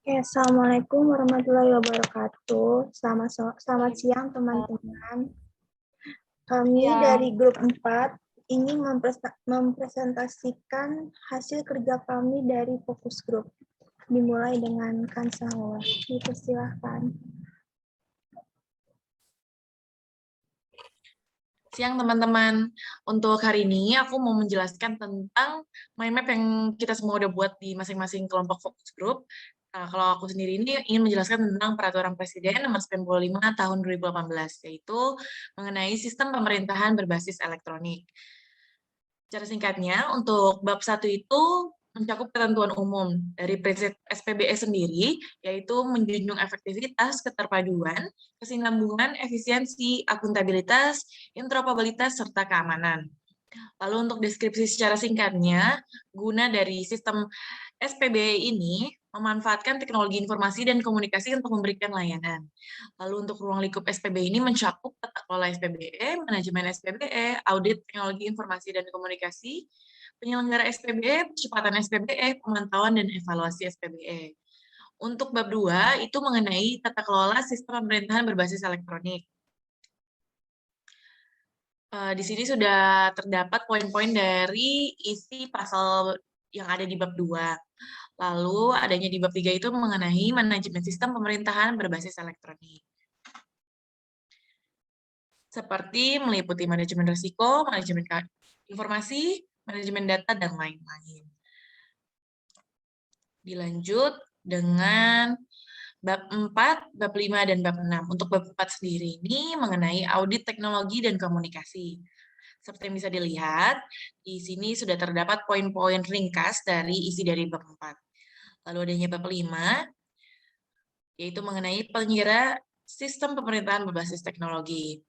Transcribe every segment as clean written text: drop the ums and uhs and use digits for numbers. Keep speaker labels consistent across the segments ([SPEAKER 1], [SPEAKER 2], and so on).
[SPEAKER 1] Assalamualaikum warahmatullahi wabarakatuh. Selamat siang teman-teman. Kami dari grup 4 ingin mempresentasikan hasil kerja kami dari fokus grup. Dimulai dengan Kansawa. Dipersilahkan.
[SPEAKER 2] Siang teman-teman, untuk hari ini aku mau menjelaskan tentang mind map yang kita semua udah buat di masing-masing kelompok fokus grup. Nah, kalau aku sendiri ini ingin menjelaskan tentang Peraturan Presiden Nomor 95 Tahun 2018, yaitu mengenai sistem pemerintahan berbasis elektronik. Cara singkatnya, untuk bab 1 itu mencakup ketentuan umum dari prinsip SPBE sendiri, yaitu menjunjung efektivitas, keterpaduan, kesinambungan, efisiensi, akuntabilitas, interoperabilitas, serta keamanan. Lalu untuk deskripsi secara singkatnya, guna dari sistem SPBE ini memanfaatkan teknologi informasi dan komunikasi untuk memberikan layanan. Lalu untuk ruang lingkup SPBE ini mencakup tata kelola SPBE, manajemen SPBE, audit teknologi informasi dan komunikasi, penyelenggara SPBE, percepatan SPBE, pemantauan dan evaluasi SPBE. Untuk bab 2 itu mengenai tata kelola sistem pemerintahan berbasis elektronik. Di sini sudah terdapat poin-poin dari isi pasal yang ada di bab 2. Lalu adanya di bab 3 itu mengenai manajemen sistem pemerintahan berbasis elektronik. Seperti meliputi manajemen risiko, manajemen informasi, manajemen data, dan lain-lain. Dilanjut dengan bab 4, bab 5, dan bab 6. Untuk bab 4 sendiri ini mengenai audit teknologi dan komunikasi. Seperti yang bisa dilihat, di sini sudah terdapat poin-poin ringkas dari isi dari bab 4. Lalu adanya bab 5, yaitu mengenai penyelenggara sistem pemerintahan berbasis teknologi.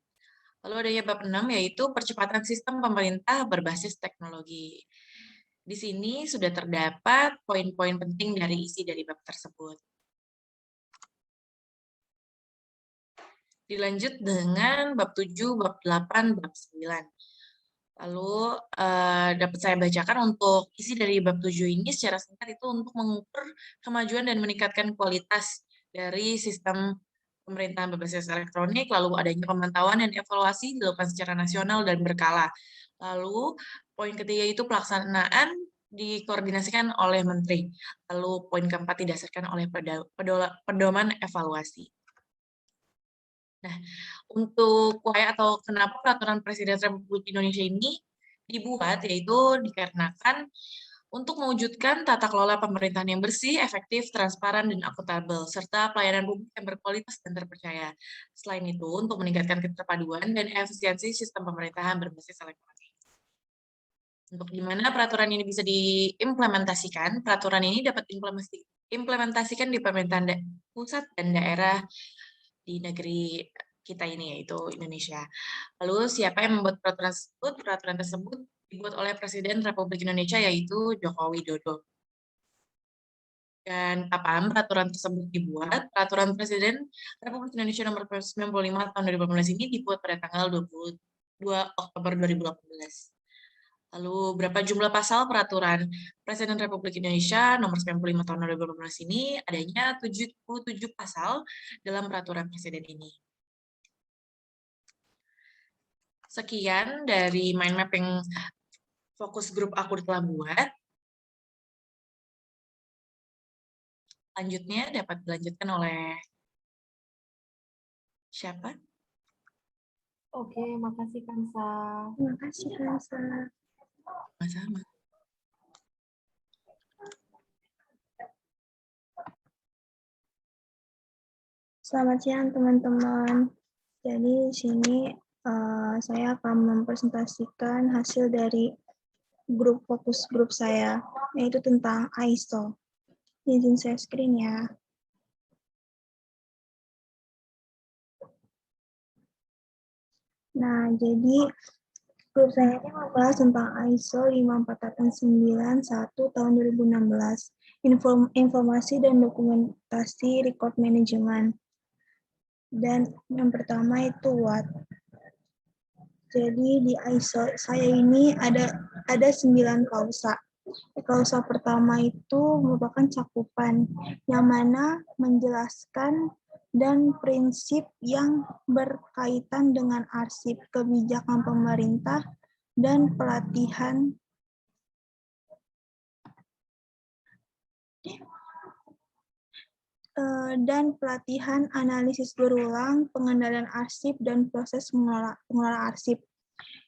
[SPEAKER 2] Lalu adanya bab 6, yaitu percepatan sistem pemerintah berbasis teknologi. Di sini sudah terdapat poin-poin penting dari isi dari bab tersebut. Dilanjut dengan bab 7, bab 8, bab 9. Lalu dapat saya bacakan untuk isi dari bab 7 ini secara singkat itu untuk mengukur kemajuan dan meningkatkan kualitas dari sistem pemerintahan berbasis elektronik, lalu adanya pemantauan dan evaluasi dilakukan secara nasional dan berkala. Lalu poin ketiga itu pelaksanaan dikoordinasikan oleh menteri. Lalu poin keempat didasarkan oleh pedoman evaluasi. Nah, untuk why atau kenapa peraturan Presiden Republik Indonesia ini dibuat, yaitu dikarenakan untuk mewujudkan tata kelola pemerintahan yang bersih, efektif, transparan, dan akuntabel, serta pelayanan publik yang berkualitas dan terpercaya. Selain itu, untuk meningkatkan keterpaduan dan efisiensi sistem pemerintahan berbasis elektronik. Untuk gimana peraturan ini bisa diimplementasikan, peraturan ini dapat diimplementasikan di pemerintahan pusat dan daerah di negeri kita ini, yaitu Indonesia. Lalu siapa yang membuat peraturan tersebut? Peraturan tersebut dibuat oleh Presiden Republik Indonesia, yaitu Joko Widodo. Dan kapan peraturan tersebut dibuat? Peraturan Presiden Republik Indonesia nomor 95 tahun 2018 ini dibuat pada tanggal 22 Oktober 2018. Lalu berapa jumlah pasal peraturan Presiden Republik Indonesia nomor 95 tahun 2018 ini? Adanya 77 pasal dalam peraturan Presiden ini. Sekian dari mind map yang fokus grup aku telah buat. Selanjutnya dapat dilanjutkan oleh siapa?
[SPEAKER 3] Oke, makasih Kansa.
[SPEAKER 1] Terima kasih, Kansa.
[SPEAKER 2] Sama-sama.
[SPEAKER 1] Selamat siang, teman-teman. Jadi, di sini saya akan mempresentasikan hasil dari fokus grup saya, yaitu tentang ISO. Izin share screen ya. Nah, jadi grup saya ini membahas tentang ISO 54891 tahun 2016, informasi dan dokumentasi record management. Dan yang pertama itu WAT. Jadi di ISO saya ini ada 9 klausa. Klausa pertama itu merupakan cakupan, yang mana menjelaskan dan prinsip yang berkaitan dengan arsip, kebijakan pemerintah, dan pelatihan analisis berulang, pengendalian arsip, dan proses mengelola arsip.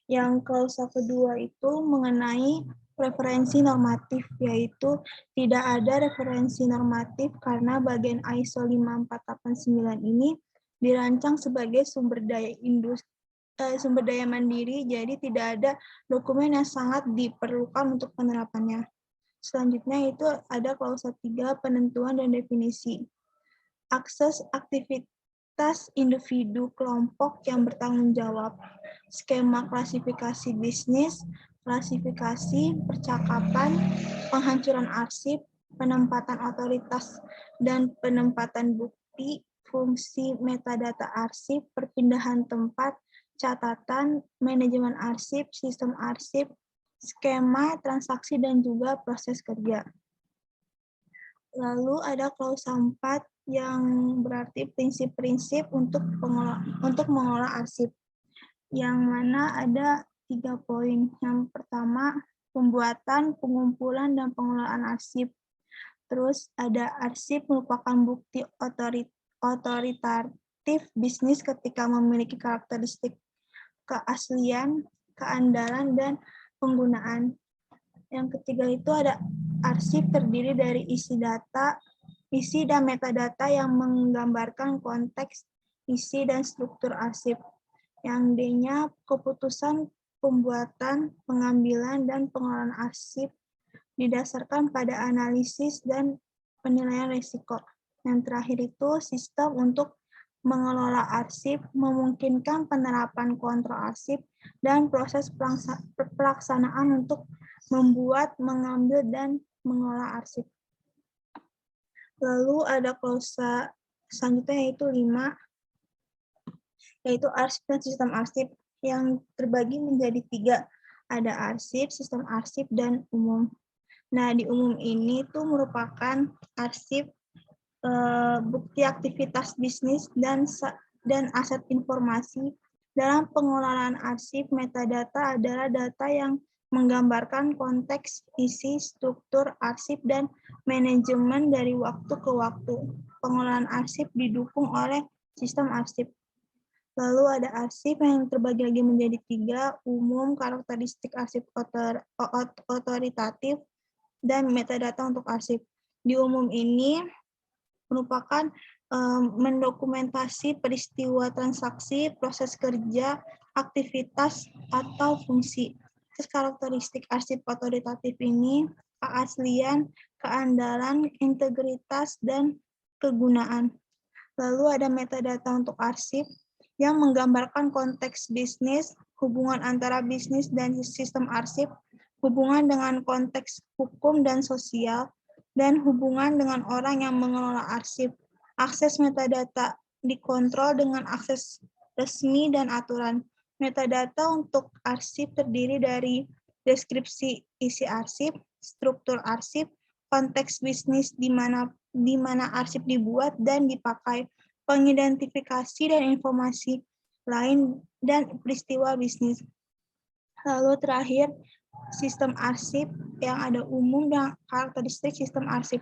[SPEAKER 1] Yang klausa kedua itu mengenai referensi normatif, yaitu tidak ada referensi normatif karena bagian ISO 5489 ini dirancang sebagai sumber daya mandiri, jadi tidak ada dokumen yang sangat diperlukan untuk penerapannya. Selanjutnya itu ada klausa 3, penentuan dan definisi. Akses aktivitas individu kelompok yang bertanggung jawab, skema klasifikasi bisnis, klasifikasi percakapan, penghancuran arsip, penempatan otoritas dan penempatan bukti, fungsi metadata arsip, perpindahan tempat, catatan, manajemen arsip, sistem arsip, skema transaksi, dan juga proses kerja. Lalu ada klausa 4 yang berarti prinsip-prinsip untuk mengelola arsip, yang mana ada 3 poin. Yang pertama, pembuatan, pengumpulan, dan pengelolaan arsip. Terus ada arsip merupakan bukti otoritatif bisnis ketika memiliki karakteristik keaslian, keandalan, dan penggunaan. Yang ketiga itu ada arsip terdiri dari isi dan metadata yang menggambarkan konteks, isi, dan struktur arsip. Yang D-nya keputusan pembuatan, pengambilan, dan pengelolaan arsip didasarkan pada analisis dan penilaian risiko. Yang terakhir itu sistem untuk mengelola arsip, memungkinkan penerapan kontrol arsip, dan proses pelaksanaan untuk membuat, mengambil, dan mengelola arsip. Lalu ada klausa selanjutnya yaitu 5, yaitu arsip dan sistem arsip, yang terbagi menjadi 3. Ada arsip, sistem arsip, dan umum. Nah, di umum ini tuh merupakan arsip, bukti aktivitas bisnis, dan aset informasi. Dalam pengelolaan arsip, metadata adalah data yang menggambarkan konteks, isi, struktur arsip, dan manajemen dari waktu ke waktu. Pengelolaan arsip didukung oleh sistem arsip. Lalu ada arsip yang terbagi lagi menjadi 3, umum, karakteristik arsip otoritatif, dan metadata untuk arsip. Di umum ini merupakan mendokumentasi peristiwa transaksi, proses kerja, aktivitas, atau fungsi. Terus karakteristik arsip otoritatif ini keaslian, keandalan, integritas, dan kegunaan. Lalu ada metadata untuk arsip yang menggambarkan konteks bisnis, hubungan antara bisnis dan sistem arsip, hubungan dengan konteks hukum dan sosial, dan hubungan dengan orang yang mengelola arsip. Akses metadata dikontrol dengan akses resmi dan aturan. Metadata untuk arsip terdiri dari deskripsi isi arsip, struktur arsip, konteks bisnis di mana arsip dibuat dan dipakai, pengidentifikasi dan informasi lain, dan peristiwa bisnis. Lalu terakhir, sistem arsip yang ada umum dan karakteristik sistem arsip.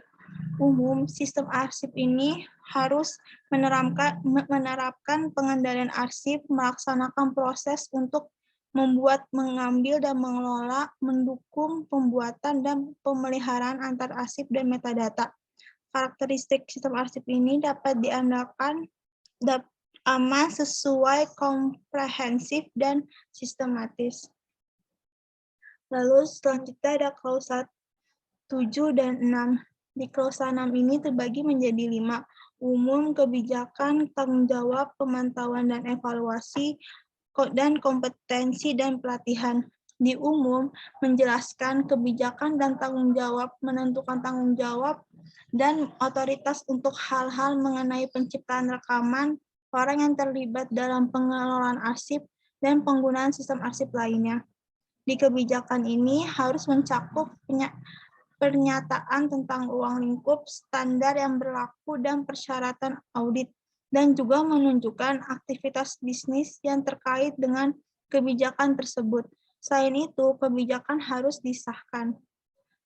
[SPEAKER 1] Umum, sistem arsip ini harus menerapkan pengendalian arsip, melaksanakan proses untuk membuat, mengambil, dan mengelola, mendukung pembuatan dan pemeliharaan antar arsip dan metadata. Karakteristik sistem arsip ini dapat diandalkan aman, sesuai, komprehensif, dan sistematis. Lalu selanjutnya ada klausa 7 dan 6. Di klausa 6 ini terbagi menjadi 5. Umum, kebijakan, tanggung jawab, pemantauan dan evaluasi, dan kompetensi dan pelatihan. Di umum, menjelaskan kebijakan dan tanggung jawab, menentukan tanggung jawab, dan otoritas untuk hal-hal mengenai penciptaan rekaman, orang yang terlibat dalam pengelolaan arsip, dan penggunaan sistem arsip lainnya. di kebijakan ini harus mencakup pernyataan tentang ruang lingkup, standar yang berlaku, dan persyaratan audit, dan juga menunjukkan aktivitas bisnis yang terkait dengan kebijakan tersebut. Selain itu, kebijakan harus disahkan.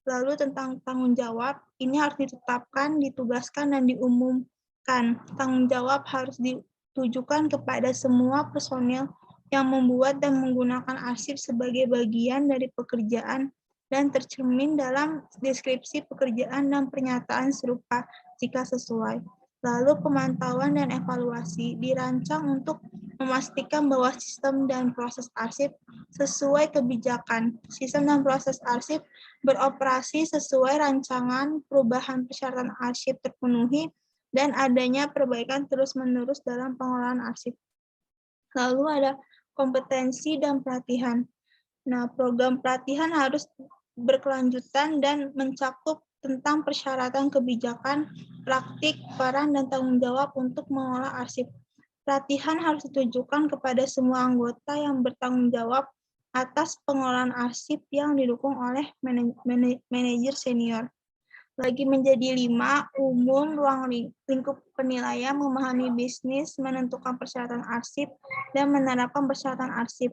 [SPEAKER 1] Lalu tentang tanggung jawab, ini harus ditetapkan, ditugaskan, dan diumumkan. Tanggung jawab harus ditujukan kepada semua personil yang membuat dan menggunakan arsip sebagai bagian dari pekerjaan dan tercermin dalam deskripsi pekerjaan dan pernyataan serupa jika sesuai. Lalu pemantauan dan evaluasi dirancang untuk memastikan bahwa sistem dan proses arsip sesuai kebijakan. Sistem dan proses arsip beroperasi sesuai rancangan, perubahan persyaratan arsip terpenuhi, dan adanya perbaikan terus-menerus dalam pengelolaan arsip. Lalu ada kompetensi dan pelatihan. Nah, program pelatihan harus berkelanjutan dan mencakup tentang persyaratan kebijakan, praktik, peran, dan tanggung jawab untuk mengolah arsip. Pelatihan harus ditujukan kepada semua anggota yang bertanggung jawab atas pengelolaan arsip yang didukung oleh manajer senior. Lagi menjadi 5, umum ruang lingkup penilaian, memahami bisnis, menentukan persyaratan arsip, dan menerapkan persyaratan arsip.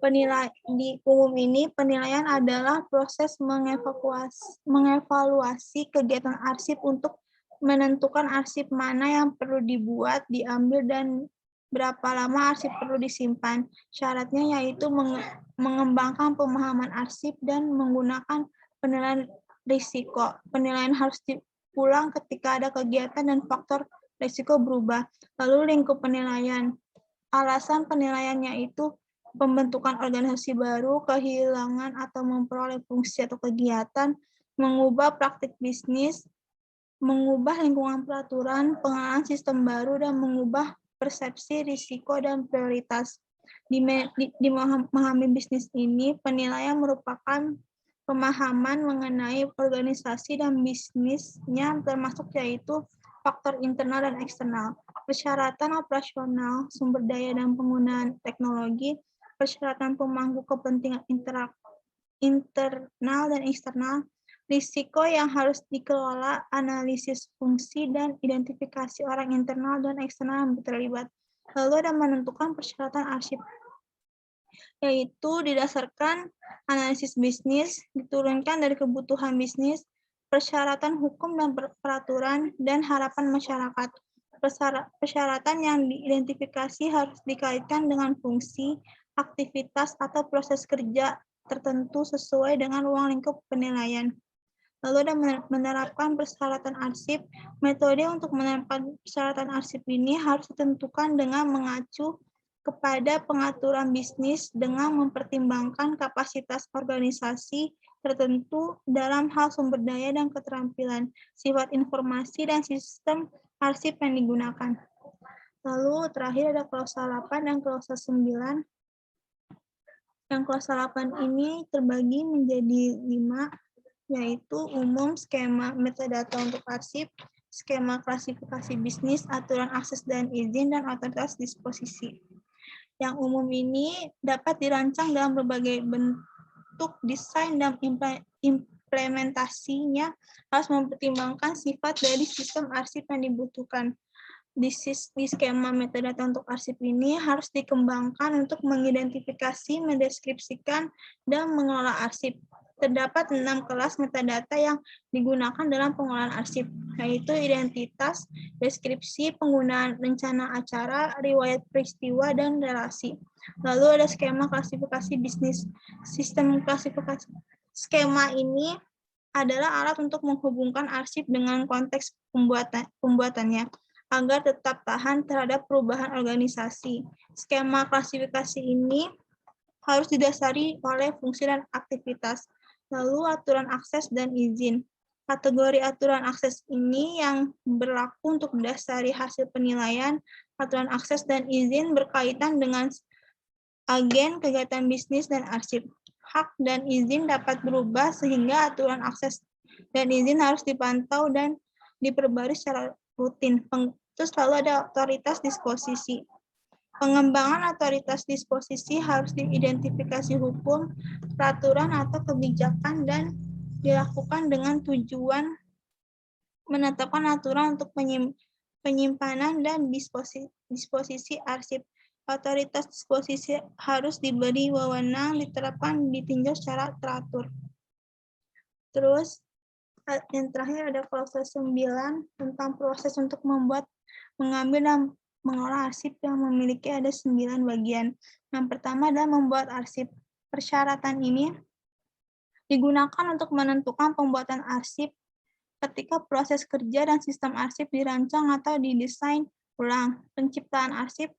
[SPEAKER 1] Di umum ini, penilaian adalah proses mengevaluasi kegiatan arsip untuk menentukan arsip mana yang perlu dibuat, diambil, dan berapa lama arsip perlu disimpan. Syaratnya yaitu mengembangkan pemahaman arsip dan menggunakan penilaian risiko. Penilaian harus diulang ketika ada kegiatan dan faktor risiko berubah. Lalu lingkup penilaian. Alasan penilaiannya itu pembentukan organisasi baru, kehilangan atau memperoleh fungsi atau kegiatan, mengubah praktik bisnis, mengubah lingkungan peraturan, pengenalan sistem baru, dan mengubah persepsi risiko dan prioritas. Di memahami bisnis ini, penilaian merupakan pemahaman mengenai organisasi dan bisnisnya, termasuk yaitu faktor internal dan eksternal, persyaratan operasional, sumber daya dan penggunaan teknologi, persyaratan pemangku kepentingan internal dan eksternal, risiko yang harus dikelola, analisis fungsi, dan identifikasi orang internal dan eksternal yang terlibat. Lalu ada menentukan persyaratan arsip, yaitu didasarkan analisis bisnis, diturunkan dari kebutuhan bisnis, persyaratan hukum dan peraturan, dan harapan masyarakat. Persyaratan yang diidentifikasi harus dikaitkan dengan fungsi, aktivitas, atau proses kerja tertentu sesuai dengan ruang lingkup penilaian. Lalu ada menerapkan persyaratan arsip. Metode untuk menerapkan persyaratan arsip ini harus ditentukan dengan mengacu kepada pengaturan bisnis dengan mempertimbangkan kapasitas organisasi tertentu dalam hal sumber daya dan keterampilan, sifat informasi, dan sistem arsip yang digunakan. Lalu terakhir ada klausa 8 dan klausa 9. Yang klausa 8 ini terbagi menjadi 5, yaitu umum, skema metadata untuk arsip, skema klasifikasi bisnis, aturan akses dan izin, dan otoritas disposisi. Yang umum ini dapat dirancang dalam berbagai bentuk, desain, dan implementasinya harus mempertimbangkan sifat dari sistem arsip yang dibutuhkan. Di skema metadata untuk arsip ini harus dikembangkan untuk mengidentifikasi, mendeskripsikan, dan mengelola arsip. Terdapat 6 kelas metadata yang digunakan dalam pengelolaan arsip, yaitu identitas, deskripsi, penggunaan rencana acara, riwayat peristiwa, dan relasi. Lalu ada skema klasifikasi bisnis. Sistem klasifikasi skema ini adalah alat untuk menghubungkan arsip dengan konteks pembuatannya agar tetap tahan terhadap perubahan organisasi. Skema klasifikasi ini harus didasari oleh fungsi dan aktivitas. Lalu aturan akses dan izin. Kategori aturan akses ini yang berlaku untuk mendasari hasil penilaian. Aturan akses dan izin berkaitan dengan agen, kegiatan bisnis, dan arsip. Hak dan izin dapat berubah sehingga aturan akses dan izin harus dipantau dan diperbarui secara rutin. Terus lalu ada otoritas disposisi. Pengembangan otoritas disposisi harus diidentifikasi hukum, peraturan, atau kebijakan dan dilakukan dengan tujuan menetapkan aturan untuk penyimpanan dan disposisi arsip. Otoritas disposisi harus diberi wewenang, diterapkan, ditinjau secara teratur. Terus, yang terakhir ada proses 9 tentang proses untuk mengambil dan mengolah arsip yang memiliki ada 9 bagian. Yang pertama adalah membuat arsip. Persyaratan ini digunakan untuk menentukan pembuatan arsip ketika proses kerja dan sistem arsip dirancang atau didesain ulang. Penciptaan arsip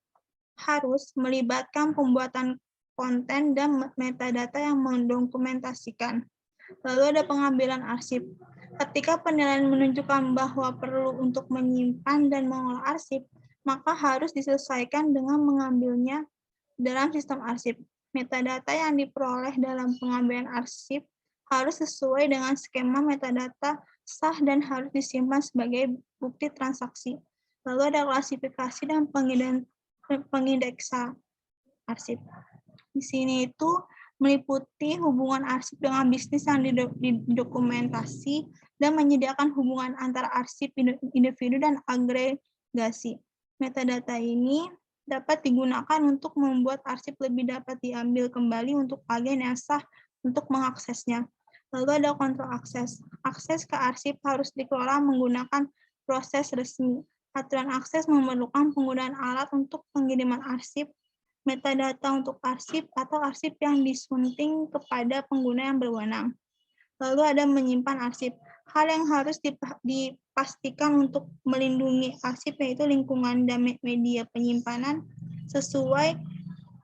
[SPEAKER 1] harus melibatkan pembuatan konten dan metadata yang mendokumentasikan. Lalu ada pengambilan arsip. Ketika penilaian menunjukkan bahwa perlu untuk menyimpan dan mengolah arsip, maka harus diselesaikan dengan mengambilnya dalam sistem arsip. Metadata yang diperoleh dalam pengambilan arsip harus sesuai dengan skema metadata sah dan harus disimpan sebagai bukti transaksi. Lalu ada klasifikasi dan pengindeksa arsip. Di sini itu meliputi hubungan arsip dengan bisnis yang didokumentasi dan menyediakan hubungan antara arsip individu dan agregasi. Metadata ini dapat digunakan untuk membuat arsip lebih dapat diambil kembali untuk agen yang sah untuk mengaksesnya. Lalu ada kontrol akses. Akses ke arsip harus dikelola menggunakan proses resmi. Aturan akses memerlukan penggunaan alat untuk pengiriman arsip, metadata untuk arsip, atau arsip yang disunting kepada pengguna yang berwenang. Lalu ada menyimpan arsip. Hal yang harus dipastikan untuk melindungi arsip yaitu lingkungan dan media penyimpanan sesuai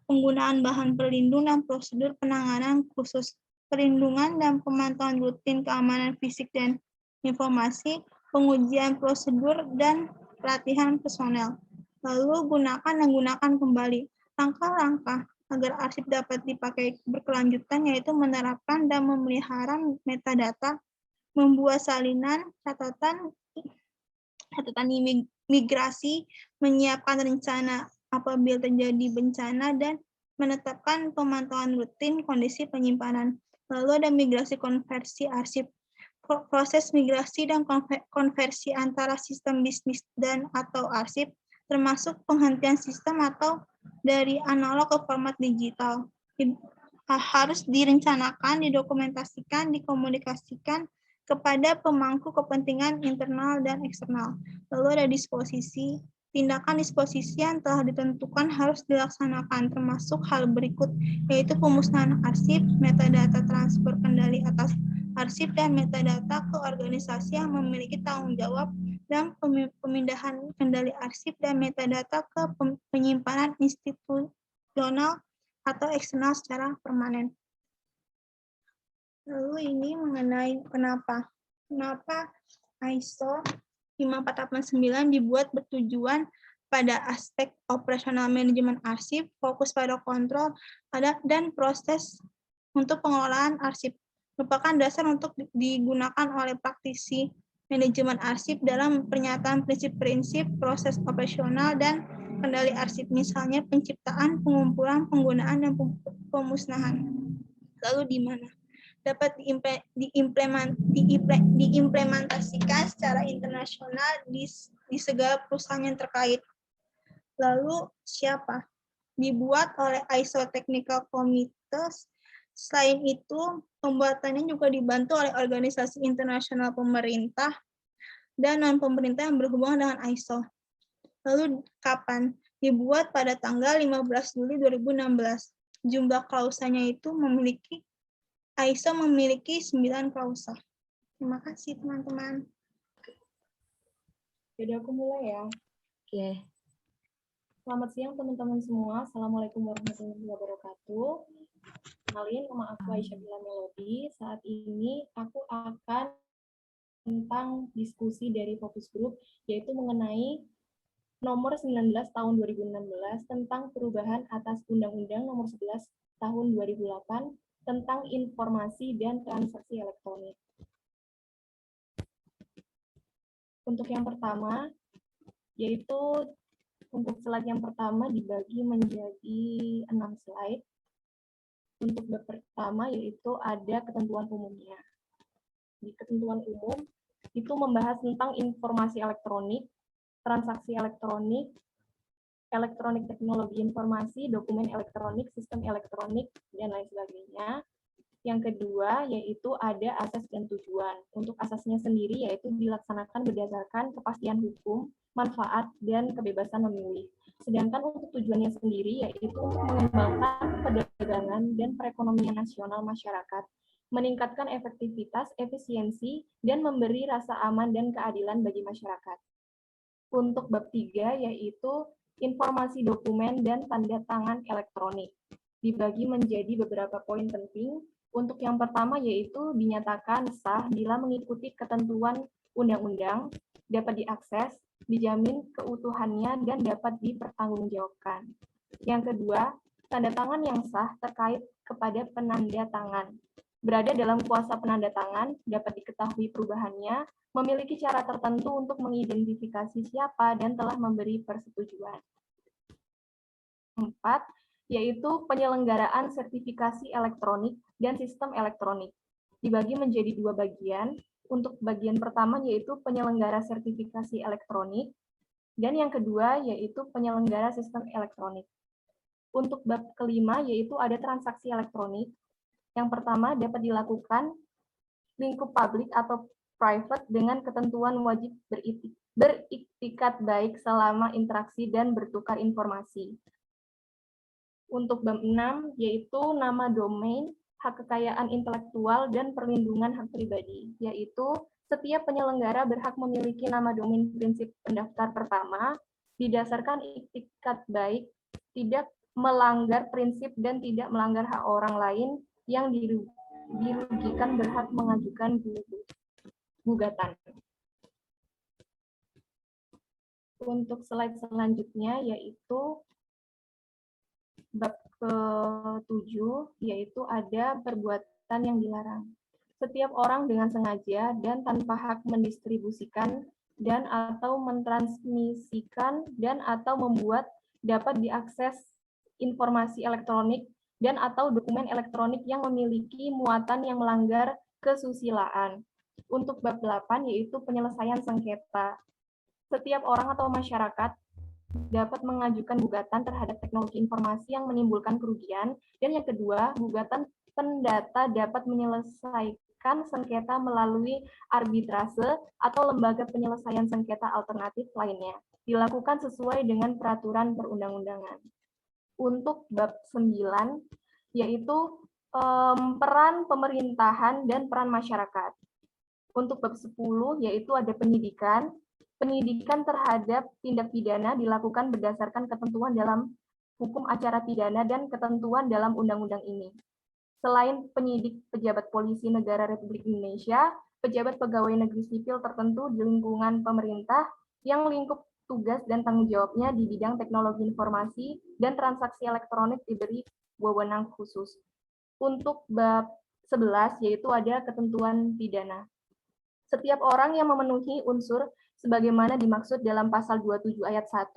[SPEAKER 1] penggunaan bahan pelindung dan prosedur penanganan khusus, perlindungan dan pemantauan rutin keamanan fisik dan informasi, pengujian prosedur, dan pelatihan personel. Lalu gunakan dan gunakan kembali. Langkah-langkah agar arsip dapat dipakai berkelanjutan yaitu menerapkan dan memelihara metadata, membuat salinan, catatan migrasi, menyiapkan rencana apabila terjadi bencana, dan menetapkan pemantauan rutin kondisi penyimpanan. Lalu ada migrasi konversi arsip. Proses migrasi dan konversi antara sistem bisnis dan atau arsip termasuk penghentian sistem atau dari analog ke format digital. Harus direncanakan, didokumentasikan, dikomunikasikan kepada pemangku kepentingan internal dan eksternal. Lalu ada disposisi. Tindakan disposisi yang telah ditentukan harus dilaksanakan, termasuk hal berikut, yaitu pemusnahan arsip, metadata transfer kendali atas arsip, dan metadata ke organisasi yang memiliki tanggung jawab, dan pemindahan kendali arsip dan metadata ke penyimpanan institusional atau eksternal secara permanen. Lalu ini mengenai kenapa ISO 5489 dibuat bertujuan pada aspek operasional manajemen arsip, fokus pada kontrol dan proses untuk pengelolaan arsip, merupakan dasar untuk digunakan oleh praktisi manajemen arsip dalam pernyataan prinsip-prinsip proses operasional dan kendali arsip, misalnya penciptaan, pengumpulan, penggunaan, dan pemusnahan. Lalu di mana dapat diimplementasikan secara internasional di segala perusahaan yang terkait. Lalu siapa? Dibuat oleh ISO Technical Committees. Selain itu, pembuatannya juga dibantu oleh organisasi internasional pemerintah dan non-pemerintah yang berhubungan dengan ISO. Lalu kapan? Dibuat pada tanggal 15 Juli 2016. Jumlah klausanya itu ISO memiliki 9 klausa. Terima kasih, teman-teman.
[SPEAKER 3] Jadi aku mulai ya.
[SPEAKER 2] Oke.
[SPEAKER 3] Selamat siang teman-teman semua. Assalamualaikum warahmatullahi wabarakatuh. Kenalin, nama aku Aisyah Bila Melody. Saat ini aku akan tentang diskusi dari fokus grup, yaitu mengenai nomor 19 tahun 2016 tentang perubahan atas Undang-Undang nomor 11 tahun 2008 tentang informasi dan transaksi elektronik. Untuk yang pertama, yaitu Untuk slide yang pertama dibagi menjadi 6 slide. Untuk bab pertama yaitu ada ketentuan umumnya. Di ketentuan umum itu membahas tentang informasi elektronik, transaksi elektronik, elektronik teknologi informasi, dokumen elektronik, sistem elektronik, dan lain sebagainya. Yang kedua yaitu ada asas dan tujuan. Untuk asasnya sendiri yaitu dilaksanakan berdasarkan kepastian hukum, manfaat, dan kebebasan memilih. Sedangkan untuk tujuannya sendiri yaitu untuk mengembangkan perdagangan dan perekonomian nasional masyarakat, meningkatkan efektivitas, efisiensi, dan memberi rasa aman dan keadilan bagi masyarakat. Untuk bab 3 yaitu informasi dokumen dan tanda tangan elektronik. Dibagi menjadi beberapa poin penting. Untuk yang pertama yaitu dinyatakan sah bila mengikuti ketentuan undang-undang, dapat diakses, dijamin keutuhannya, dan dapat dipertanggungjawabkan. Yang kedua, tanda tangan yang sah terkait kepada penanda tangan. Berada dalam kuasa penanda tangan, dapat diketahui perubahannya, memiliki cara tertentu untuk mengidentifikasi siapa dan telah memberi persetujuan. 4, yaitu penyelenggaraan sertifikasi elektronik dan sistem elektronik. Dibagi menjadi 2 bagian. Untuk bagian pertama yaitu penyelenggara sertifikasi elektronik, dan yang kedua yaitu penyelenggara sistem elektronik. Untuk bab kelima yaitu ada transaksi elektronik. Yang pertama dapat dilakukan lingkup publik atau private dengan ketentuan wajib beriktikat baik selama interaksi dan bertukar informasi. Untuk bab 6 yaitu nama domain, hak kekayaan intelektual, dan perlindungan hak pribadi, yaitu setiap penyelenggara berhak memiliki nama domain prinsip pendaftar pertama didasarkan iktikat baik, tidak melanggar prinsip dan tidak melanggar hak orang lain yang dirugikan berhak mengajukan gugatan. Untuk slide selanjutnya yaitu bab ke-7 yaitu ada perbuatan yang dilarang. Setiap orang dengan sengaja dan tanpa hak mendistribusikan dan atau mentransmisikan dan atau membuat dapat diakses informasi elektronik dan atau dokumen elektronik yang memiliki muatan yang melanggar kesusilaan. Untuk bab 8 yaitu penyelesaian sengketa. Setiap orang atau masyarakat dapat mengajukan gugatan terhadap teknologi informasi yang menimbulkan kerugian, dan yang kedua, gugatan pendata dapat menyelesaikan sengketa melalui arbitrase atau lembaga penyelesaian sengketa alternatif lainnya, dilakukan sesuai dengan peraturan perundang-undangan. Untuk bab 9, yaitu peran pemerintahan dan peran masyarakat. Untuk bab 10, yaitu ada penyidikan. Penyidikan terhadap tindak pidana dilakukan berdasarkan ketentuan dalam hukum acara pidana dan ketentuan dalam undang-undang ini. Selain penyidik pejabat polisi negara Republik Indonesia, pejabat pegawai negeri sipil tertentu di lingkungan pemerintah yang lingkup tugas dan tanggung jawabnya di bidang teknologi informasi dan transaksi elektronik diberi wewenang khusus. Untuk bab 11 yaitu ada ketentuan pidana. Setiap orang yang memenuhi unsur sebagaimana dimaksud dalam pasal 27 ayat 1,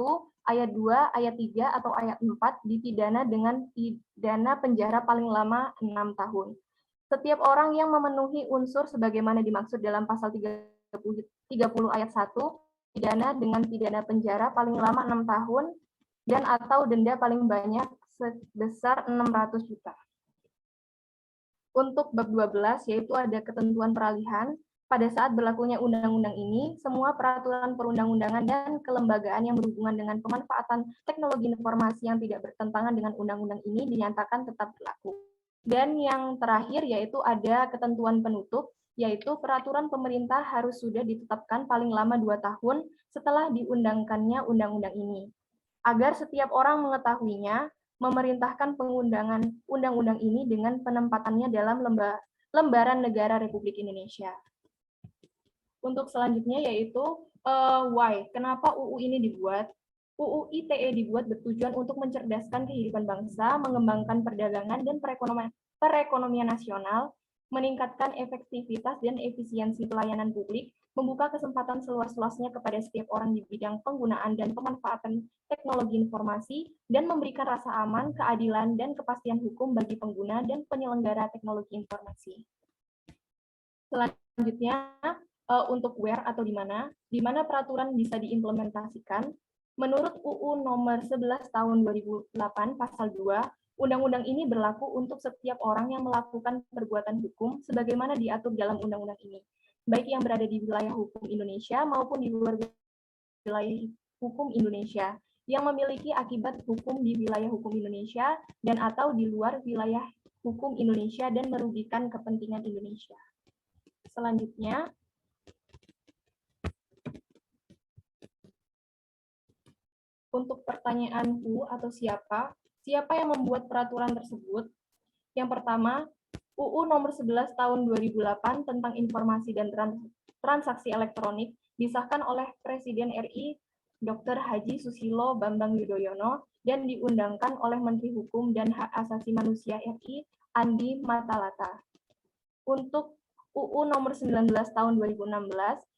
[SPEAKER 3] ayat 2, ayat 3, atau ayat 4 dipidana dengan pidana penjara paling lama 6 tahun. Setiap orang yang memenuhi unsur sebagaimana dimaksud dalam pasal 30 ayat 1, pidana dengan pidana penjara paling lama 6 tahun dan atau denda paling banyak sebesar 600 juta. Untuk bab 12 yaitu ada ketentuan peralihan. Pada saat berlakunya undang-undang ini, semua peraturan perundang-undangan dan kelembagaan yang berhubungan dengan pemanfaatan teknologi informasi yang tidak bertentangan dengan undang-undang ini dinyatakan tetap berlaku. Dan yang terakhir yaitu ada ketentuan penutup, yaitu peraturan pemerintah harus sudah ditetapkan paling lama 2 tahun setelah diundangkannya undang-undang ini. Agar setiap orang mengetahuinya, memerintahkan pengundangan undang-undang ini dengan penempatannya dalam lembaran negara Republik Indonesia. Untuk selanjutnya yaitu why, kenapa UU ini dibuat? UU ITE dibuat bertujuan untuk mencerdaskan kehidupan bangsa, mengembangkan perdagangan dan perekonomian nasional, meningkatkan efektivitas dan efisiensi pelayanan publik, membuka kesempatan seluas-luasnya kepada setiap orang di bidang penggunaan dan pemanfaatan teknologi informasi, dan memberikan rasa aman, keadilan, dan kepastian hukum bagi pengguna dan penyelenggara teknologi informasi. Selanjutnya, untuk where atau di mana peraturan bisa diimplementasikan. Menurut UU nomor 11 tahun 2008 pasal 2, undang-undang ini berlaku untuk setiap orang yang melakukan perbuatan hukum sebagaimana diatur dalam undang-undang ini, baik yang berada di wilayah hukum Indonesia maupun di luar wilayah hukum Indonesia, yang memiliki akibat hukum di wilayah hukum Indonesia dan atau di luar wilayah hukum Indonesia dan merugikan kepentingan Indonesia. Selanjutnya, untuk pertanyaan who atau siapa yang membuat peraturan tersebut? Yang pertama, UU nomor 11 tahun 2008 tentang informasi dan transaksi elektronik disahkan oleh Presiden RI Dr. Haji Susilo Bambang Yudhoyono dan diundangkan oleh Menteri Hukum dan Hak Asasi Manusia RI Andi Matalata. Untuk UU nomor 19 tahun 2016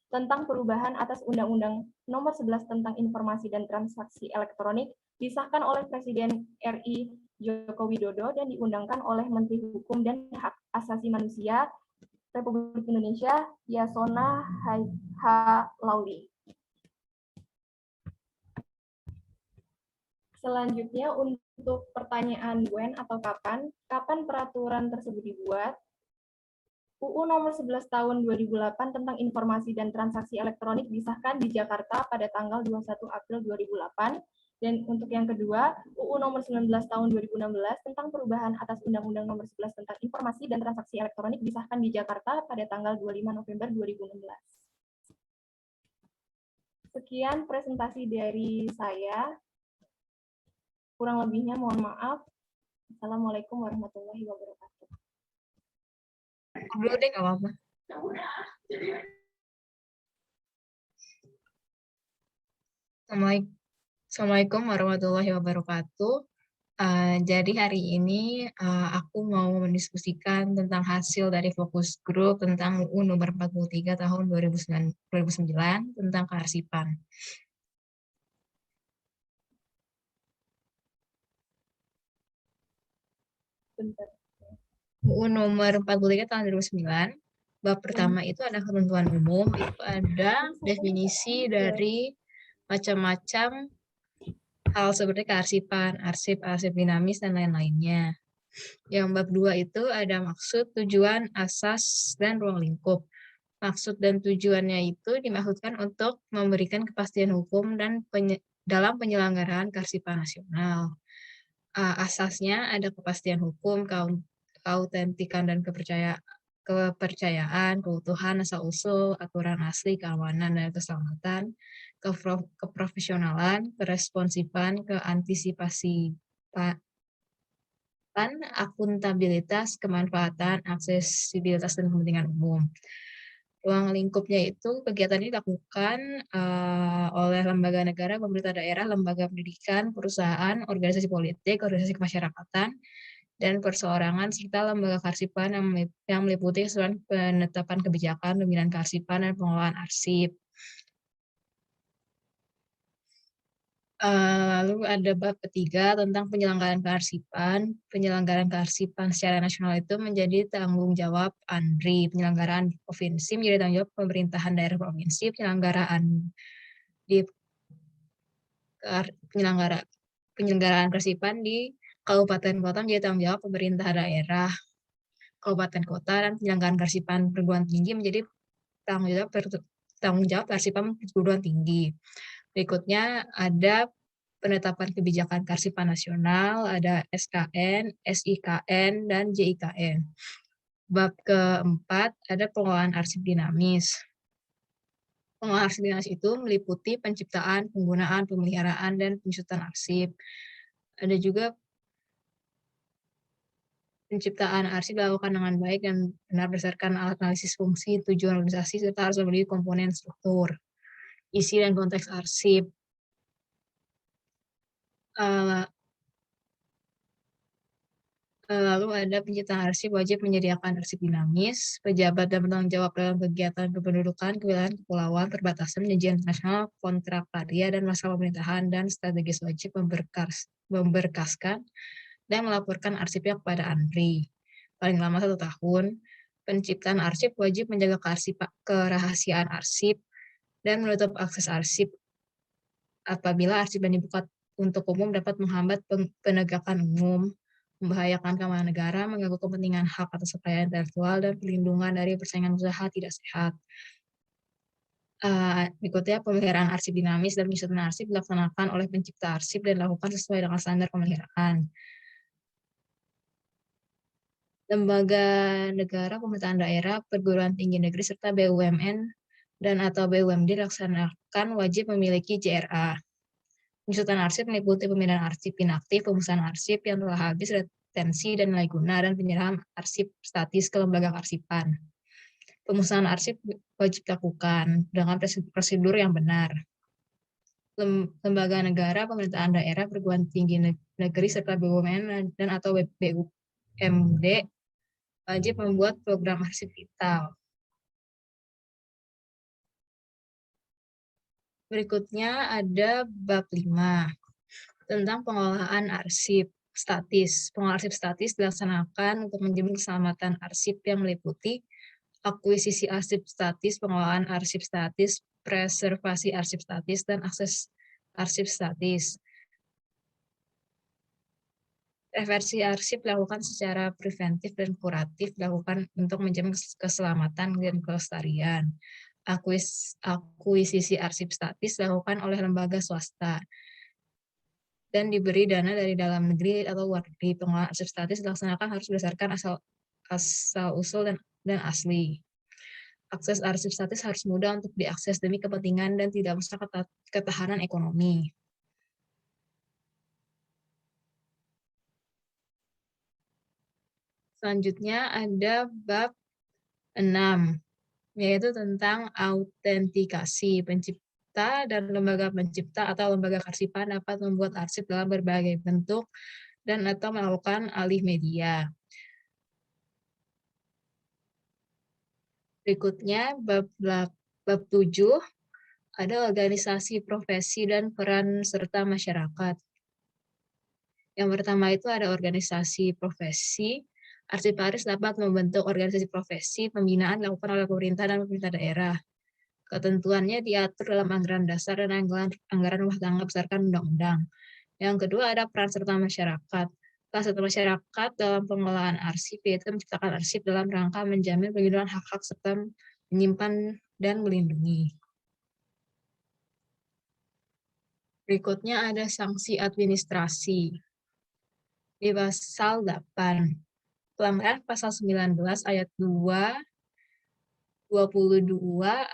[SPEAKER 3] tentang perubahan atas Undang-Undang nomor 11 tentang informasi dan transaksi elektronik disahkan oleh Presiden RI Joko Widodo dan diundangkan oleh Menteri Hukum dan Hak Asasi Manusia Republik Indonesia Yasona Lauli. Selanjutnya untuk pertanyaan when atau kapan peraturan tersebut dibuat? UU nomor 11 tahun 2008 tentang informasi dan transaksi elektronik disahkan di Jakarta pada tanggal 21 April 2008. Dan untuk yang kedua, UU nomor 19 tahun 2016 tentang perubahan atas Undang-Undang nomor 11 tentang informasi dan transaksi elektronik disahkan di Jakarta pada tanggal 25 November 2016. Sekian presentasi dari saya. Kurang lebihnya mohon maaf. Assalamualaikum warahmatullahi wabarakatuh.
[SPEAKER 4] Dulu deh, nggak apa-apa. Assalamualaikum warahmatullahi wabarakatuh. Jadi hari ini aku mau mendiskusikan tentang hasil dari fokus grup tentang UU nomor 43 tahun 2009 tentang kearsipan.
[SPEAKER 3] Bentar.
[SPEAKER 4] UU nomor 43 tahun 2009, bab pertama itu ada ketentuan umum, itu ada definisi dari macam-macam hal seperti kearsipan, arsip dinamis, dan lain-lainnya. Yang bab 2 itu ada maksud, tujuan, asas, dan ruang lingkup. Maksud dan tujuannya itu dimaksudkan untuk memberikan kepastian hukum dan dalam penyelenggaraan kearsipan nasional. Asasnya ada kepastian hukum, keautentikan dan kepercayaan, keutuhan asal-usul, aturan asli, keamanan dan keselamatan, keprofesionalan, keresponsifan, keantisipasian, akuntabilitas, kemanfaatan, aksesibilitas, dan kepentingan umum. Ruang lingkupnya itu kegiatan ini dilakukan oleh lembaga negara, pemerintah daerah, lembaga pendidikan, perusahaan, organisasi politik, organisasi kemasyarakatan, dan perseorangan, serta lembaga kearsipan yang meliputi keseluruhan penetapan kebijakan, pembinaan kearsipan, dan pengelolaan arsip. Lalu ada bab ketiga tentang penyelenggaraan kearsipan. Penyelenggaraan kearsipan secara nasional itu menjadi tanggung jawab ANDRI. Penyelenggaraan provinsi menjadi tanggung jawab pemerintahan daerah provinsi. Penyelenggaraan kearsipan di kabupaten kota menjadi tanggung jawab pemerintah daerah, kabupaten kota, dan penyelenggaraan kearsipan perguruan tinggi menjadi tanggung jawab kearsipan perguruan tinggi. Berikutnya ada penetapan kebijakan kearsipan nasional, ada SKN, SIKN, dan JIKN. Bab keempat ada pengelolaan arsip dinamis. Pengelolaan arsip dinamis itu meliputi penciptaan, penggunaan, pemeliharaan, dan penyusutan arsip. Ada juga penciptaan arsip dilakukan dengan baik dan benar berdasarkan analisis fungsi, tujuan organisasi, serta harus memiliki komponen struktur, isi dan konteks arsip. Lalu ada penciptaan arsip wajib menyediakan arsip dinamis, pejabat dan penanggung jawab dalam kegiatan kependudukan, kewilayahan, kepulauan, perbatasan, perjanjian internasional, kontrak karya, dan masalah pemerintahan dan strategis wajib memberkaskan dan melaporkan arsipnya kepada ANRI. Paling lama 1 tahun. Penciptaan arsip wajib menjaga kerahasiaan arsip dan menutup akses arsip apabila arsip yang dibuka untuk umum dapat menghambat penegakan umum, membahayakan keamanan negara, mengganggu kepentingan hak atas kekayaan intelektual, dan perlindungan dari persaingan usaha tidak sehat. Berikutnya, pemeliharaan arsip dinamis dan penyusunan arsip dilaksanakan oleh pencipta arsip dan dilakukan sesuai dengan standar pemeliharaan. Lembaga negara, pemerintahan daerah, perguruan tinggi negeri, serta BUMN dan atau BUMD dilaksanakan wajib memiliki JRA. Penyusutan arsip meliputi pemindahan arsip inaktif, pemusnahan arsip yang telah habis retensi dan nilai guna, dan penyerahan arsip statis ke lembaga kearsipan. Pemusnahan arsip wajib dilakukan dengan prosedur yang benar. Lembaga negara, pemerintahan daerah, perguruan tinggi negeri, serta BUMN dan atau BUMD wajib membuat program arsip vital. Berikutnya ada bab 5 tentang pengolahan arsip statis. Pengolahan arsip statis dilaksanakan untuk menjamin keselamatan arsip yang meliputi akuisisi arsip statis, pengolahan arsip statis, preservasi arsip statis, dan akses arsip statis. Reversi arsip dilakukan secara preventif dan kuratif, dilakukan untuk menjamin keselamatan dan kelestarian. Akuisisi arsip statis dilakukan oleh lembaga swasta dan diberi dana dari dalam negeri atau luar negeri. Pengolahan arsip statis dilaksanakan harus berdasarkan asal-usul dan asli. Akses arsip statis harus mudah untuk diakses demi kepentingan dan tidak merusak ketahanan ekonomi. Selanjutnya ada bab 6, yaitu tentang autentikasi. Pencipta dan lembaga pencipta atau lembaga kearsipan dapat membuat arsip dalam berbagai bentuk dan atau melakukan alih media. Berikutnya bab 7 ada organisasi profesi dan peran serta masyarakat. Yang pertama itu ada organisasi profesi. Arsiparis dapat membentuk organisasi profesi, pembinaan dilakukan oleh pemerintah dan pemerintah daerah. Ketentuannya diatur dalam anggaran dasar dan anggaran rumah tangga berdasarkan undang-undang. Yang kedua ada peran serta masyarakat. Peran serta masyarakat dalam pengelolaan arsip yaitu menciptakan arsip dalam rangka menjamin perlindungan hak-hak serta menyimpan dan melindungi. Berikutnya ada sanksi administrasi. Di pasal 8. Pelanggaran pasal 19 ayat 2, 22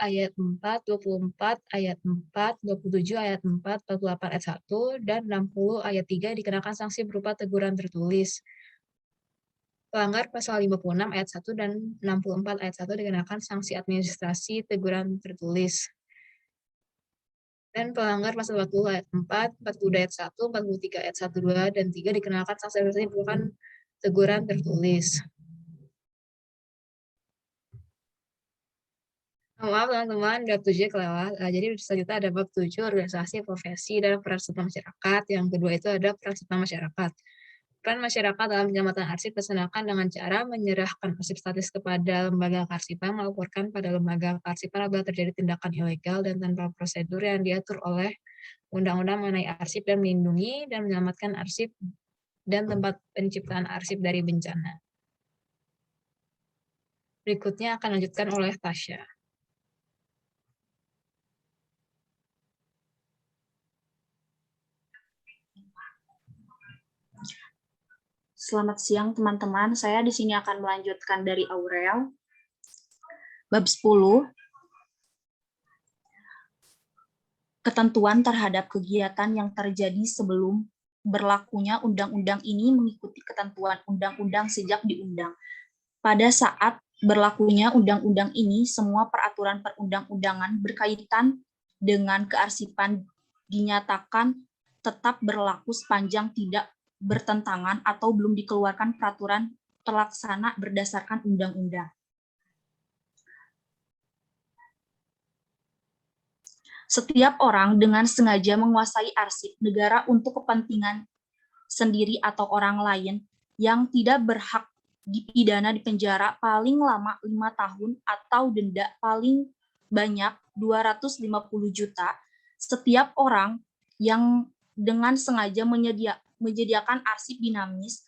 [SPEAKER 4] ayat 4, 24 ayat 4, 27 ayat 4, 48 ayat 1, dan 60 ayat 3 dikenakan sanksi berupa teguran tertulis. Pelanggar pasal 56 ayat 1 dan 64 ayat 1 dikenakan sanksi administrasi teguran tertulis. Dan pelanggar pasal 40 ayat 4, 42 ayat 1, 43 ayat 1, 2, dan 3 dikenakan sanksi administrasi berupa teguran tertulis. Maaf teman-teman, bab 7 kelewat. Jadi selanjutnya ada bab 7 organisasi, profesi, dan peran serta masyarakat. Yang kedua itu ada peran serta masyarakat. Peran masyarakat dalam penyelamatan arsip dilaksanakan dengan cara menyerahkan arsip statis kepada lembaga kearsipan, melaporkan pada lembaga kearsipan apabila terjadi tindakan ilegal dan tanpa prosedur yang diatur oleh undang-undang mengenai arsip, dan melindungi dan menyelamatkan arsip dan tempat penciptaan arsip dari bencana. Berikutnya akan dilanjutkan oleh Tasya.
[SPEAKER 5] Selamat siang teman-teman, saya di sini akan melanjutkan dari Aurel. Bab 10, ketentuan terhadap kegiatan yang terjadi sebelum berlakunya undang-undang ini mengikuti ketentuan undang-undang sejak diundang. Pada saat berlakunya undang-undang ini, semua peraturan perundang-undangan berkaitan dengan kearsipan dinyatakan tetap berlaku sepanjang tidak bertentangan atau belum dikeluarkan peraturan pelaksana berdasarkan undang-undang. Setiap orang dengan sengaja menguasai arsip negara untuk kepentingan sendiri atau orang lain yang tidak berhak dipidana di penjara paling lama 5 tahun atau denda paling banyak 250 juta. Setiap orang yang dengan sengaja menyediakan arsip dinamis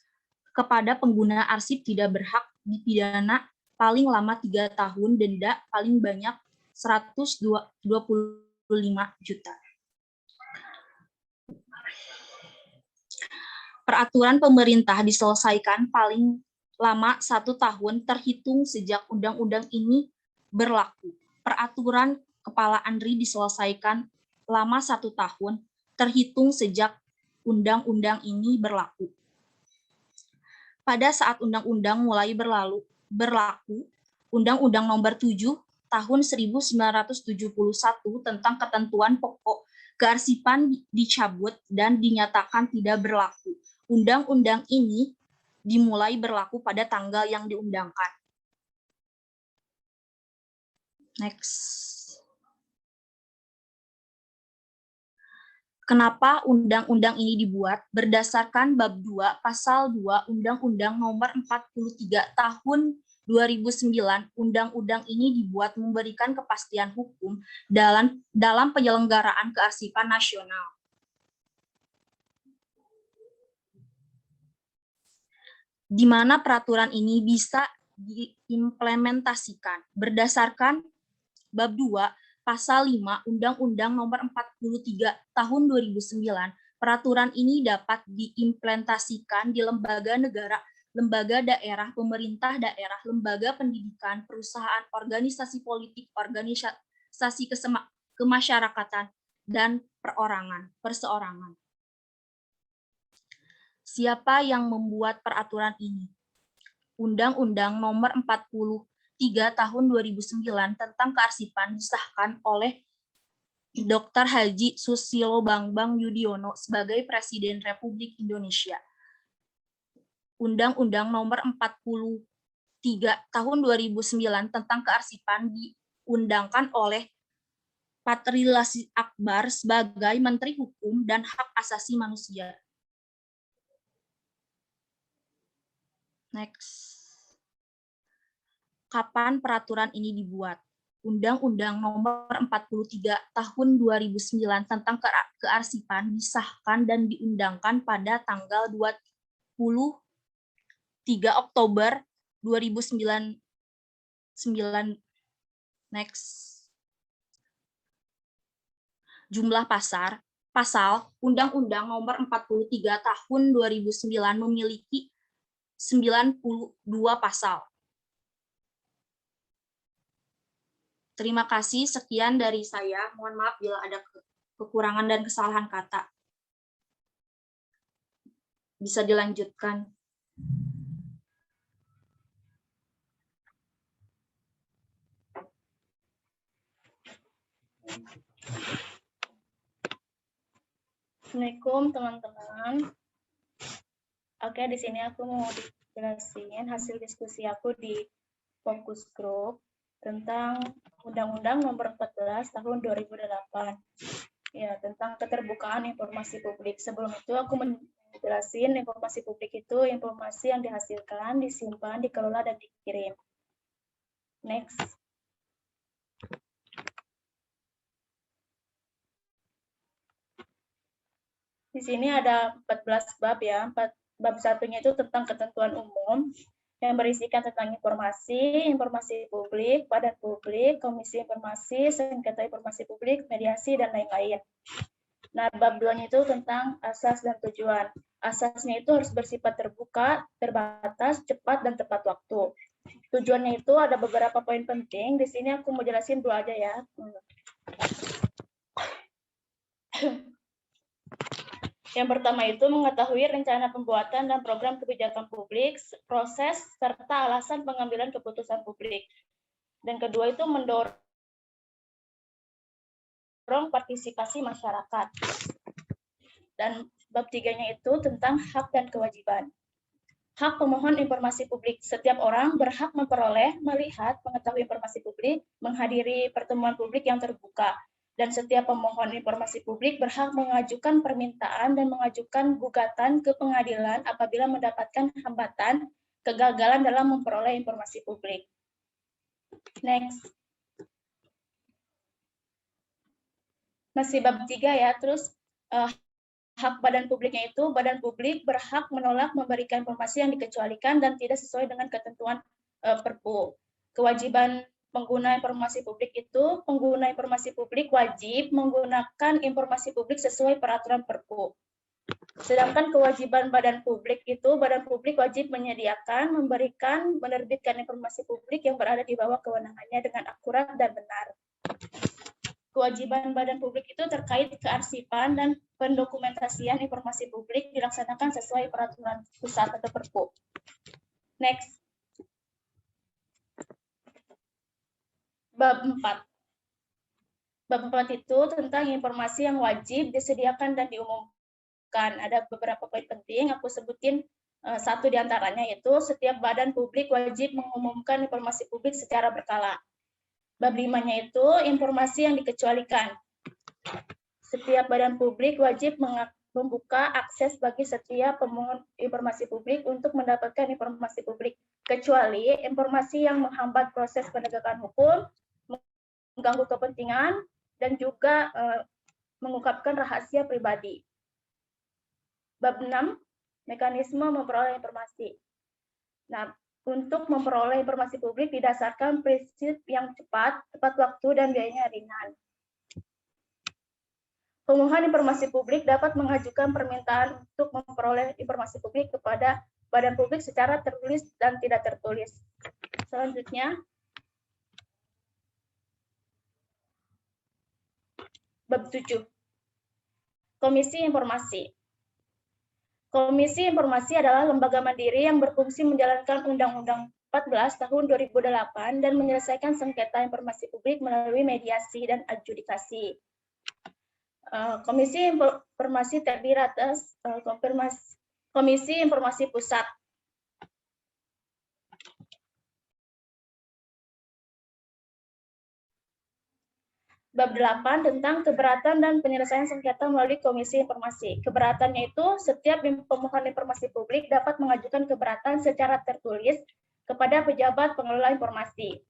[SPEAKER 5] kepada pengguna arsip tidak berhak dipidana paling lama 3 tahun, denda paling banyak 125 juta. Peraturan pemerintah diselesaikan paling lama 1 tahun terhitung sejak undang-undang ini berlaku. Peraturan Kepala ANRI diselesaikan lama 1 tahun terhitung sejak undang-undang ini berlaku. Pada saat undang-undang mulai berlaku, Undang-Undang Nomor 7 Tahun 1971 tentang ketentuan pokok kearsipan dicabut dan dinyatakan tidak berlaku. Undang-undang ini dimulai berlaku pada tanggal yang diundangkan. Next. Kenapa undang-undang ini dibuat? Berdasarkan bab 2 pasal 2 Undang-Undang Nomor 43 Tahun 2009, undang-undang ini dibuat memberikan kepastian hukum dalam penyelenggaraan kearsipan nasional. Di mana peraturan ini bisa diimplementasikan berdasarkan bab 2 pasal 5 Undang-Undang Nomor 43 Tahun 2009. Peraturan ini dapat diimplementasikan di lembaga negara, lembaga daerah, pemerintah daerah, lembaga pendidikan, perusahaan, organisasi politik, organisasi kemasyarakatan, dan perseorangan. Siapa yang membuat peraturan ini? Undang-Undang Nomor 43 Tahun 2009 tentang kearsipan disahkan oleh Dr. Haji Susilo Bambang Yudhoyono sebagai Presiden Republik Indonesia. Undang-Undang Nomor 43 Tahun 2009 tentang kearsipan diundangkan oleh Patrialis Akbar sebagai Menteri Hukum dan Hak Asasi Manusia. Next. Kapan peraturan ini dibuat? Undang-Undang Nomor 43 Tahun 2009 tentang kearsipan disahkan dan diundangkan pada tanggal 23 Oktober 2009. Next. Jumlah pasal Undang-Undang Nomor 43 Tahun 2009 memiliki 92 pasal. Terima kasih, sekian dari saya. Mohon maaf bila ada kekurangan dan kesalahan kata. Bisa dilanjutkan.
[SPEAKER 6] Assalamualaikum teman-teman. Oke, di sini aku mau jelasin hasil diskusi aku di fokus group tentang Undang-Undang Nomor 14 Tahun 2008. Ya, tentang keterbukaan informasi publik. Sebelum itu aku menjelaskan informasi publik itu informasi yang dihasilkan, disimpan, dikelola, dan dikirim. Next. Di sini ada 14 bab ya. Bab satunya itu tentang ketentuan umum yang berisikan tentang informasi publik, badan publik, komisi informasi, sengketa informasi publik, mediasi, dan lain-lain. Nah, bab 2-nya itu tentang asas dan tujuan. Asasnya itu harus bersifat terbuka, terbatas, cepat, dan tepat waktu. Tujuannya itu ada beberapa poin penting. Di sini aku mau jelasin dua aja ya. Yang pertama itu mengetahui rencana pembuatan dan program kebijakan publik, proses, serta alasan pengambilan keputusan publik. Dan kedua itu mendorong partisipasi masyarakat. Dan bab 3-nya itu tentang hak dan kewajiban. Hak pemohon informasi publik. Setiap orang berhak memperoleh, melihat, mengetahui informasi publik, menghadiri pertemuan publik yang terbuka. Dan setiap pemohon informasi publik berhak mengajukan permintaan dan mengajukan gugatan ke pengadilan apabila mendapatkan hambatan, kegagalan dalam memperoleh informasi publik. Next. Masih bab 3 ya, terus hak badan publiknya itu, badan publik berhak menolak memberikan informasi yang dikecualikan dan tidak sesuai dengan ketentuan Perpu. Kewajiban pengguna informasi publik itu, pengguna informasi publik wajib menggunakan informasi publik sesuai peraturan Perpu. Sedangkan kewajiban badan publik itu, badan publik wajib menyediakan, memberikan, menerbitkan informasi publik yang berada di bawah kewenangannya dengan akurat dan benar. Kewajiban badan publik itu terkait kearsipan dan pendokumentasian informasi publik dilaksanakan sesuai peraturan pusat atau Perpu. Next. Bab 4. Bab 4 itu tentang informasi yang wajib disediakan dan diumumkan. Ada beberapa poin penting, aku sebutin satu di antaranya, yaitu setiap badan publik wajib mengumumkan informasi publik secara berkala. Bab 5-nya itu informasi yang dikecualikan. Setiap badan publik wajib membuka akses bagi setiap pemohon informasi publik untuk mendapatkan informasi publik, kecuali informasi yang menghambat proses penegakan hukum, mengganggu kepentingan, dan juga mengungkapkan rahasia pribadi. Bab 6, mekanisme memperoleh informasi. Nah, untuk memperoleh informasi publik didasarkan prinsip yang cepat, tepat waktu, dan biayanya ringan. Pemohon informasi publik dapat mengajukan permintaan untuk memperoleh informasi publik kepada badan publik secara tertulis dan tidak tertulis. Selanjutnya, bab 7. Komisi Informasi. Komisi Informasi adalah lembaga mandiri yang berfungsi menjalankan Undang-Undang 14 tahun 2008 dan menyelesaikan sengketa informasi publik melalui mediasi dan adjudikasi. Komisi Informasi terdiri atas Komisi Informasi Pusat. Bab 8 tentang keberatan dan penyelesaian sengketa melalui Komisi Informasi. Keberatannya itu setiap pemohon informasi publik dapat mengajukan keberatan secara tertulis kepada pejabat pengelola informasi.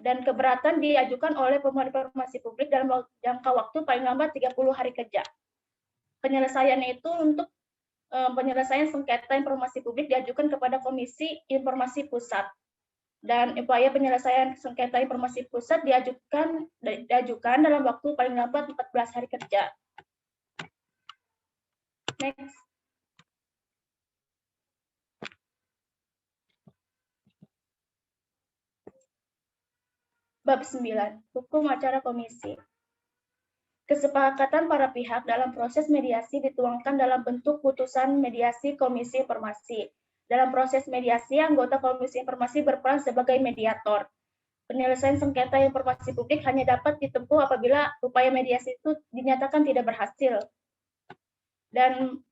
[SPEAKER 6] Dan keberatan diajukan oleh pemohon informasi publik dalam jangka waktu paling lambat 30 hari kerja. Penyelesaiannya itu untuk penyelesaian sengketa informasi publik diajukan kepada Komisi Informasi Pusat. Dan upaya penyelesaian sengketa informasi pusat diajukan dalam waktu paling lambat 14 hari kerja. Next. Bab 9, hukum acara komisi. Kesepakatan para pihak dalam proses mediasi dituangkan dalam bentuk putusan mediasi Komisi Informasi. Dalam proses mediasi, anggota Komisi Informasi berperan sebagai mediator. Penyelesaian sengketa informasi publik hanya dapat ditempuh apabila upaya mediasi itu dinyatakan tidak berhasil. Dan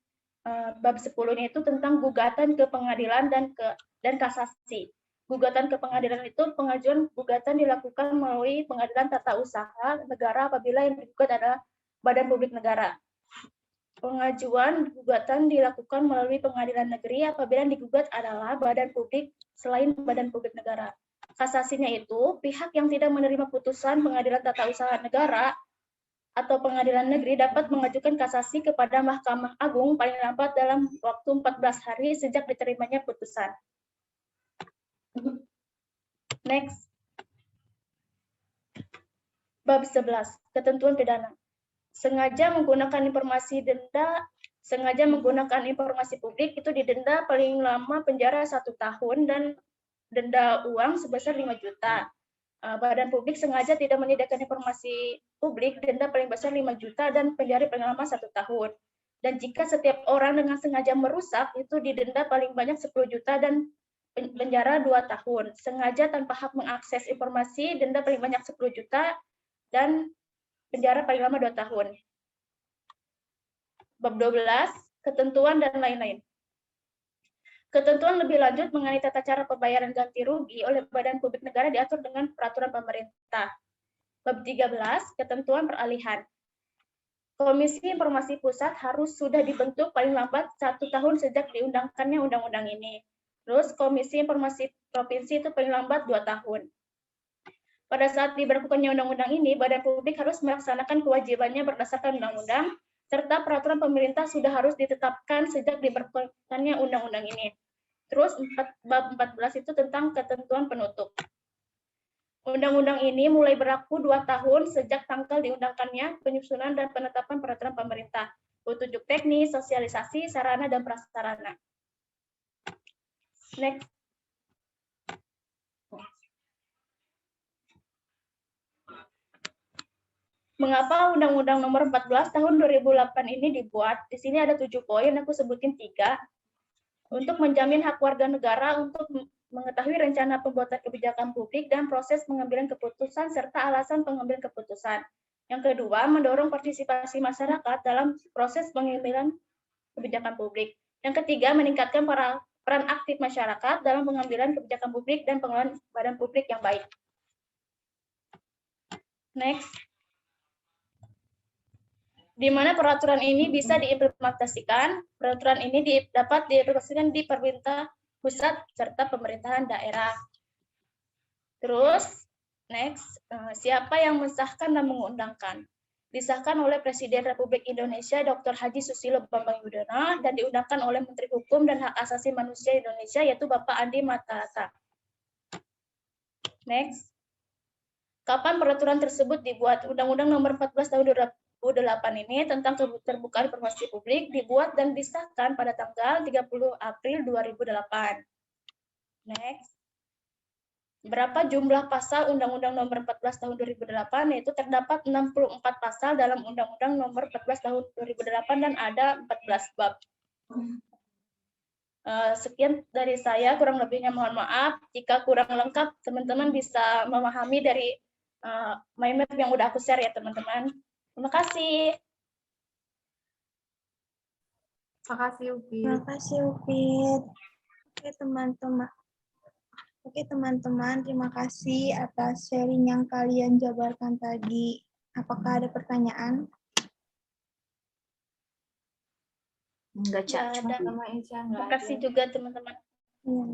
[SPEAKER 6] bab 10-nya itu tentang gugatan ke pengadilan dan kasasi. Gugatan ke pengadilan itu pengajuan gugatan dilakukan melalui Pengadilan Tata Usaha Negara apabila yang digugat adalah Badan Publik Negara. Pengajuan gugatan dilakukan melalui pengadilan negeri apabila yang digugat adalah badan publik selain badan publik negara. Kasasinya itu, pihak yang tidak menerima putusan pengadilan tata usaha negara atau pengadilan negeri dapat mengajukan kasasi kepada Mahkamah Agung paling lambat dalam waktu 14 hari sejak diterimanya putusan. Next. Bab 11, ketentuan pidana. Sengaja menggunakan informasi publik itu didenda paling lama penjara 1 tahun dan denda uang sebesar 5 juta. Badan publik sengaja tidak menyediakan informasi publik, denda paling besar 5 juta dan penjara paling lama 1 tahun. Dan jika setiap orang dengan sengaja merusak, itu didenda paling banyak 10 juta dan penjara 2 tahun. Sengaja tanpa hak mengakses informasi, denda paling banyak 10 juta dan penjara paling lama 2 tahun. Bab 12, ketentuan, dan lain-lain. Ketentuan lebih lanjut mengenai tata cara pembayaran ganti rugi oleh Badan Publik Negara diatur dengan peraturan pemerintah. Bab 13, ketentuan peralihan. Komisi Informasi Pusat harus sudah dibentuk paling lambat 1 tahun sejak diundangkannya undang-undang ini. Terus Komisi Informasi Provinsi itu paling lambat 2 tahun. Pada saat diberlakukannya undang-undang ini, Badan Publik harus melaksanakan kewajibannya berdasarkan undang-undang, serta peraturan pemerintah sudah harus ditetapkan sejak diberlakukannya undang-undang ini. Terus bab 14 itu tentang ketentuan penutup. Undang-undang ini mulai berlaku 2 tahun sejak tanggal diundangkannya penyusunan dan penetapan peraturan pemerintah, petunjuk teknis, sosialisasi, sarana, dan prasarana. Next. Mengapa Undang-Undang Nomor 14 Tahun 2008 ini dibuat? Di sini ada 7 poin, aku sebutin 3. Untuk menjamin hak warga negara untuk mengetahui rencana pembuatan kebijakan publik dan proses pengambilan keputusan serta alasan pengambilan keputusan. Yang kedua, mendorong partisipasi masyarakat dalam proses pengambilan kebijakan publik. Yang ketiga, meningkatkan peran aktif masyarakat dalam pengambilan kebijakan publik dan pengelolaan badan publik yang baik. Next. Di mana peraturan ini bisa diimplementasikan. Peraturan ini dapat diimplementasikan di pemerintah pusat serta pemerintahan daerah. Terus, next, siapa yang mensahkan dan mengundangkan? Disahkan oleh Presiden Republik Indonesia Dr. Haji Susilo Bambang Yudhoyono dan diundangkan oleh Menteri Hukum dan Hak Asasi Manusia Indonesia yaitu Bapak Andi Matalata. Next. Kapan peraturan tersebut dibuat? Undang-Undang Nomor 14 Tahun 2008 ini tentang keterbukaan informasi publik dibuat dan disahkan pada tanggal 30 April 2008. Next. Berapa jumlah pasal Undang-Undang Nomor 14 Tahun 2008? Yaitu terdapat 64 pasal dalam Undang-Undang Nomor 14 Tahun 2008 dan ada 14 bab. Sekian dari saya, kurang lebihnya mohon maaf. Jika kurang lengkap, teman-teman bisa memahami dari mind map yang udah aku share ya teman-teman. Terima kasih.
[SPEAKER 3] Terima kasih, Upi.
[SPEAKER 1] Terima kasih, Upit. Oke, teman-teman, terima kasih atas sharing yang kalian jabarkan tadi. Apakah ada pertanyaan?
[SPEAKER 5] Enggak, Cak.
[SPEAKER 6] Nggak ada.
[SPEAKER 3] Sama Insya,
[SPEAKER 6] Terima
[SPEAKER 3] nggak
[SPEAKER 6] kasih
[SPEAKER 3] ada.
[SPEAKER 6] juga teman-teman.
[SPEAKER 1] Ya.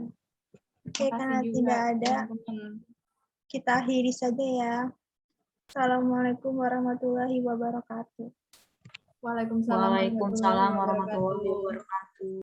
[SPEAKER 1] Oke,
[SPEAKER 3] Terima
[SPEAKER 1] karena
[SPEAKER 3] kasih juga,
[SPEAKER 1] tidak ada,
[SPEAKER 3] teman-teman.
[SPEAKER 1] kita akhiri saja ya. Assalamualaikum warahmatullahi wabarakatuh.
[SPEAKER 3] Waalaikumsalam
[SPEAKER 5] Waalaikumsalam warahmatullahi
[SPEAKER 3] wabarakatuh.
[SPEAKER 5] wabarakatuh.